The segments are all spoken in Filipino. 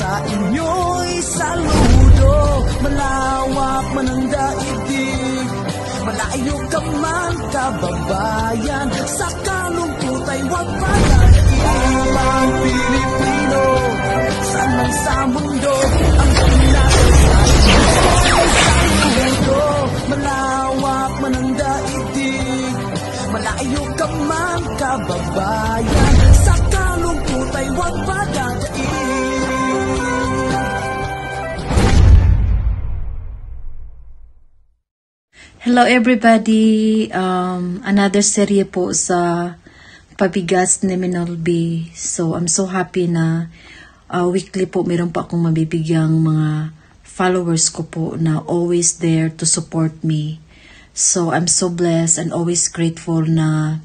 sa inyo'y saludo. Malawak man ang daigdig, malayo ka man kababayan, sa kalungkot ay huwag pagkakilang. Pilipino, saan man sa mundo, ang pinag-asal ay saludo. Malawak man ang daigdig, malayo ka man kababayan, sa kalungkot ay huwag pagkakilang. Hello everybody! Another serye po sa pabigas ni Manol B. So, I'm so happy na weekly po meron pa akong mabibigyang mga followers ko po na always there to support me. So, I'm so blessed and always grateful na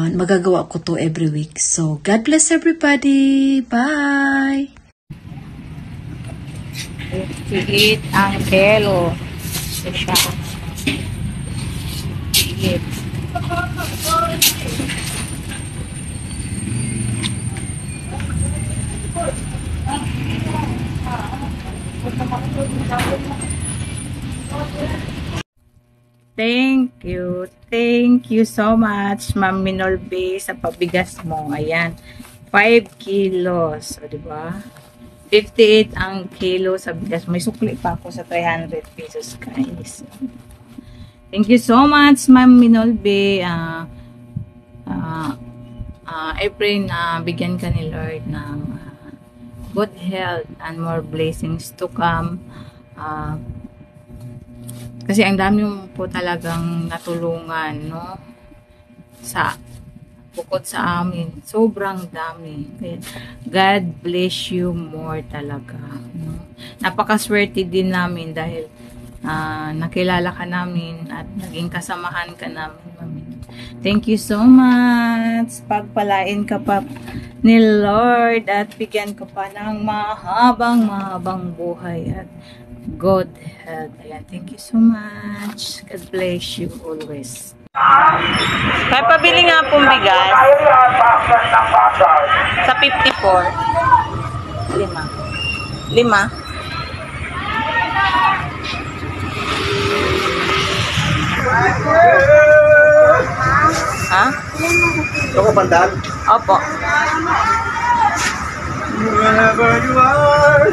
magagawa ko to every week. So, God bless everybody! Bye! 58 ang kilo. Siya. Higit. Thank you so much, Ma'am Manol B, sa pabigas mo. Ayan, 5 kilos. O, diba? 58 ang kilo sa bigas. May sukli pa ako sa 300 pesos, guys. Thank you so much, Ma'am Manol B. I pray na bigyan ka ni Lord ng good health and more blessings to come. Kasi ang dami mo po talagang natulungan, no? Bukod sa amin, sobrang dami. Kaya, God bless you more talaga. No? Napakaswerte din namin dahil nakilala ka namin at naging kasamahan ka namin. Thank you so much. Pagpalain ka pa ni Lord at bigyan ka pa ng mahabang buhay at good health. Ayan, thank you so much. God bless you always. Kaya pabili nga pong bigas sa 54. 5. Ha? Ito ko pandaan? Opo. Wherever you are.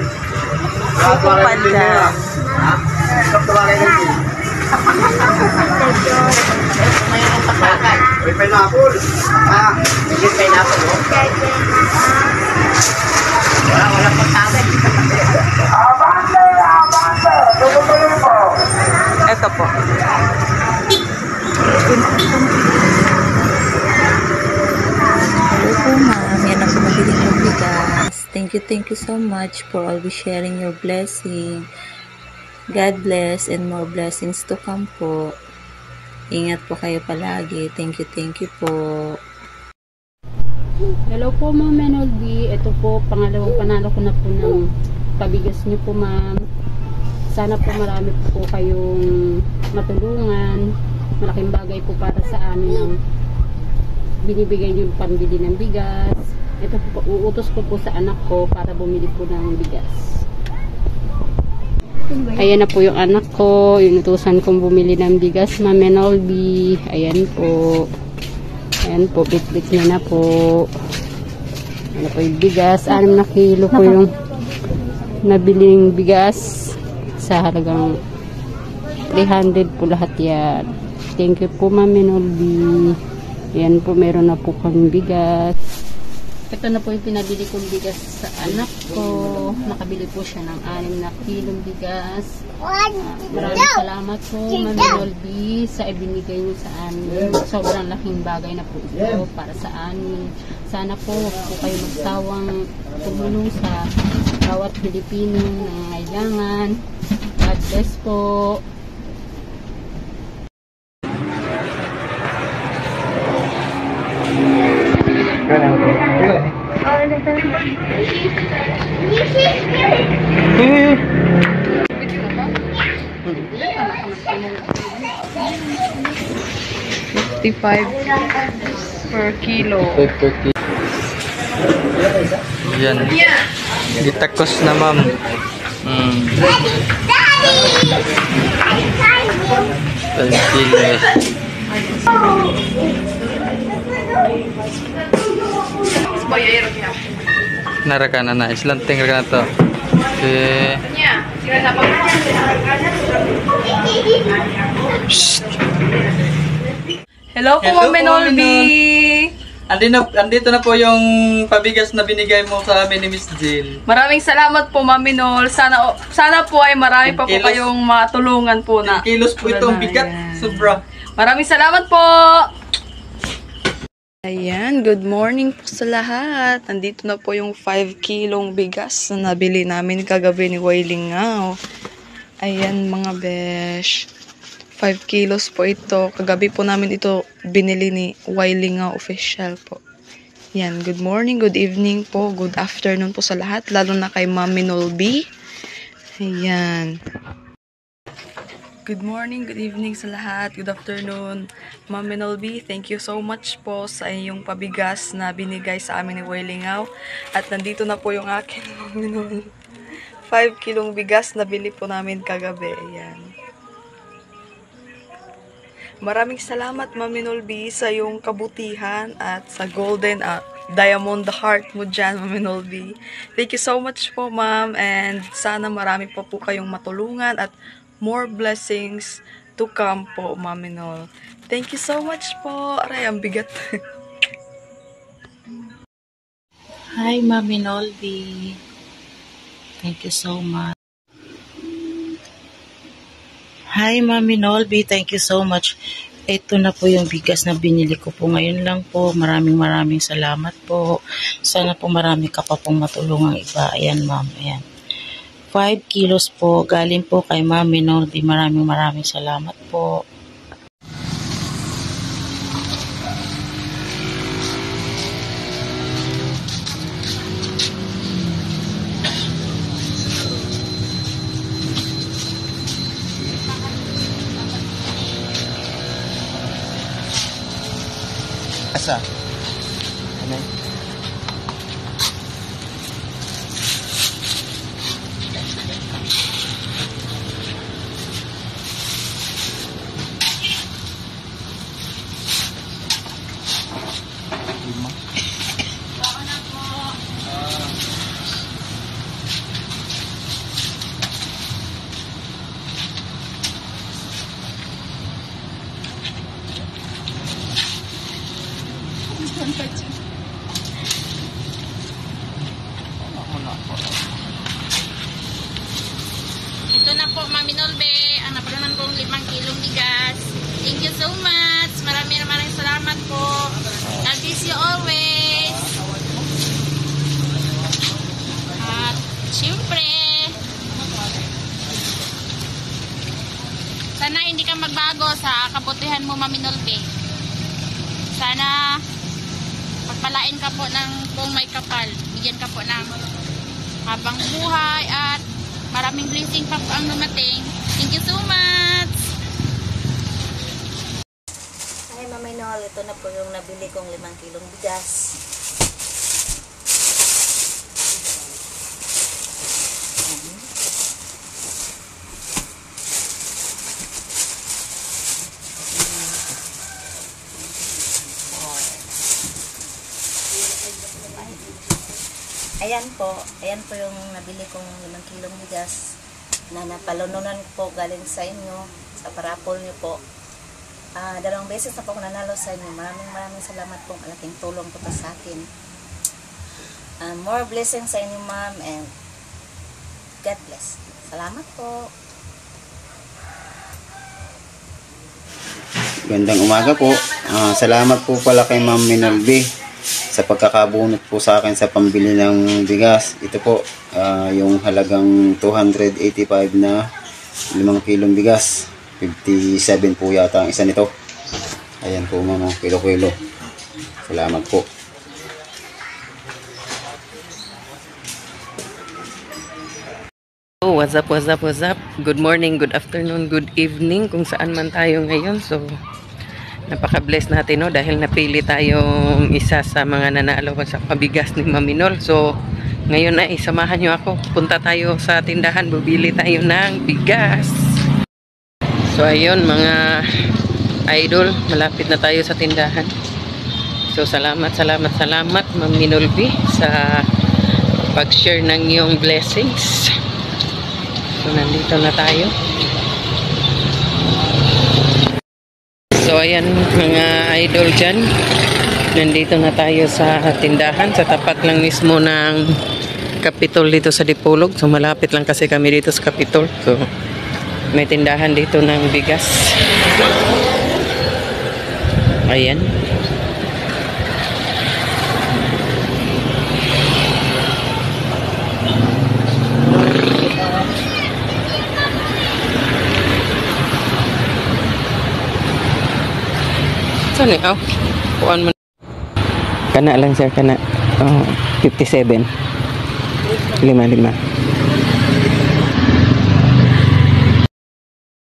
Ito pandaan. Ha? Ito tawagay ng team. May pineapple. Ah, may pineapple. Wala pagkain. Ito po. Hello po ma'am, yan ang pumabili ng bigas. Thank you so much for always sharing your blessing. God bless and more blessings to come po. Ingat po kayo palagi. Thank you po. Hello po Ma'am Manol B. Ito po, pangalawang panalo ko na po ng pabigas niyo po ma'am. Sana po marami po kayong matulungan. Malaking bagay po para sa amin ang binibigay niyo pambili ng bigas. Ito po, uutos ko po sa anak ko para bumili po ng bigas. Ayan na po yung anak ko. Inutusan kong bumili ng bigas, Ma'am Manol B. Ayan po. Ayan po, bit-bit niya na po. Ayan po yung bigas. 6 na kilo po yung nabiling bigas. Sa halagang 300 po lahat yan. Thank you po, Ma'am Manol B. Ayan po, meron na po kami bigas. Ito na po yung pinabili kong bigas sa anak ko. Nakabili po siya ng 6 na kilong bigas. Maraming salamat po, Ma'am Manol B, sa ibinigay niyo sa amin. Sobrang laking bagay na po ito para sa amin. Sana po huwag po kayo magsawang tumulong sa bawat Pilipino na nangangailangan. God bless po. $55 per kilo. Yan. Gitakos na, ma'am. Mm. 12 kilos. Naraka na na. Islanting ka na to. Okay. Hello po, Hello Ma'am po, Menolby! Andito na po yung pabigas na binigay mo sa amin ni Miss Jill. Maraming salamat po, Ma'am Menol. Sana po ay marami pa po Kilos. kayong matulungan po na. Kilos po itong bigat. Ayan. Sobra. Maraming salamat po! Ayan, good morning po sa lahat. Nandito na po yung 5 kilong bigas na nabili namin kagabi ni Wailingao. Ayan mga besh. 5 kilos po ito. Kagabi po namin ito binili ni Wailingao official po. Yan, good morning, good evening po, good afternoon po sa lahat, lalo na kay Ma'am Menolby. Ayan. Good morning, good evening sa lahat, good afternoon. Ma'am Menolby, thank you so much po sa iyong pabigas na binigay sa amin ni Wailingao. At nandito na po yung akin, Ma'am Menol. 5 kilong bigas na bili po namin kagabi. Ayan. Maraming salamat, Ma'am Menolby, sa iyong kabutihan at sa golden diamond heart mo dyan, Ma'am Menolby. Thank you so much po, Ma'am, and sana marami pa po kayong matulungan at more blessings to come po, Ma'am Menol. Thank you so much po. Aray, ang bigat. Hi, Mami Nolby. Thank you so much. Hi, Mami Nolby. Thank you so much. Ito na po yung bigas na binili ko po ngayon lang po. Maraming salamat po. Sana po marami ka pa pong matulungang iba. Ayan, ma'am. Ayan. 5 kilos po. Galing po kay Mami Nolby. Maraming salamat po. Asa? Ano? Ito na po, Mami Nolby. Ang napalunan kong 5 kilong bigas. Thank you so much. Maraming salamat po. God bless you always. At syempre, sana hindi ka magbago sa kabutihan mo, Mami Nolby. Sana pagpalain ka po ng kung may kapal. Bigyan ka po ng habang buhay at maraming blessing pa po ang dumating. Thank you so much! Hi, Mami Nol. Ito na po yung nabili kong 5 kilong bigas. Ayan po yung nabili kong 5 kilong bigas na napalununan po galing sa inyo, sa parapol nyo po. 2 beses na po ako nanalo sa inyo. Maraming salamat po. Malaking tulong po to sa akin. More blessings sa inyo, ma'am, and God bless. Salamat po. Gandang umaga po. Salamat po pala kay Ma'am Menolby sa pagkakabunot po sa akin sa pambili ng bigas. Ito po, yung halagang 285 na 5 kilong bigas. 57 po yata ang isa nito. Ayan po, ma'am, kilo-kilo. Salamat po. Oh, what's up? Good morning, good afternoon, good evening kung saan man tayo ngayon. So, napaka-bless natin, no, dahil napili tayong isa sa mga nanalo sa pabigas ni Mami Nol. So, Ngayon ay samahan nyo ako. Punta tayo sa tindahan. Bubili tayo ng bigas. So ayun mga idol. Malapit na tayo sa tindahan. So salamat Ma'am Minolby sa pag-share ng iyong blessings. So nandito na tayo. So ayan mga idol dyan. Nandito na tayo sa tindahan. Sa tapat lang mismo ng Capitol dito sa Dipolog. So malapit lang kasi kami dito sa Capitol. So may tindahan dito ng bigas. Ayan. Saan eh? Oh, kuhaan mo. Kana lang sir, kana. 57. 5.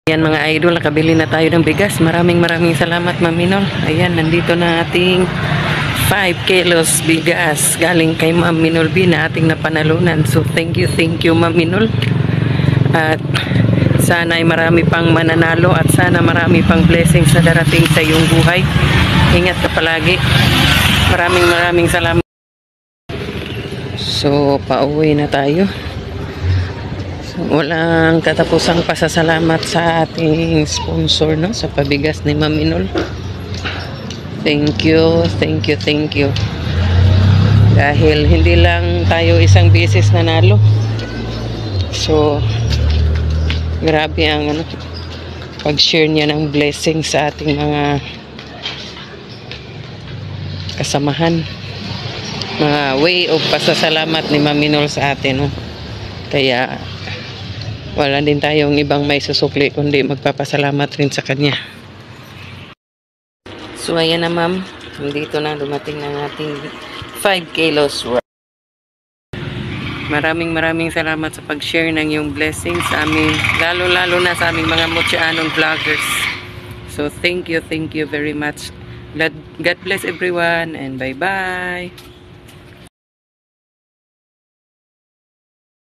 Ayan mga idol, nakabili na tayo ng bigas. Maraming salamat Ma'am Minol. Ayan, nandito na ating 5 kilos bigas galing kay Ma'am Minolby na ating napanalunan. So thank you Ma'am Minol. At sana ay marami pang mananalo at sana marami pang blessings na darating sa iyong buhay. Ingat ka palagi. Maraming salamat. So pauwi na tayo. Walang katapusang pasasalamat sa ating sponsor, no, sa pabigas ni Ma'am Minol. Thank you. Dahil hindi lang tayo isang beses nanalo. So grabe ang pag-share niya ng blessing sa ating mga kasamahan. Mga way of pasasalamat ni Ma'am Minol sa atin, no? Kaya wala din tayong ibang may susukli kundi magpapasalamat rin sa kanya. So ayan na ma'am, dito na dumating ng ating 5 kilos worth. Maraming salamat sa pag-share ng iyong blessings sa amin, lalo na sa aming mga Mutyaanong vloggers. So thank you very much. God bless everyone and bye-bye.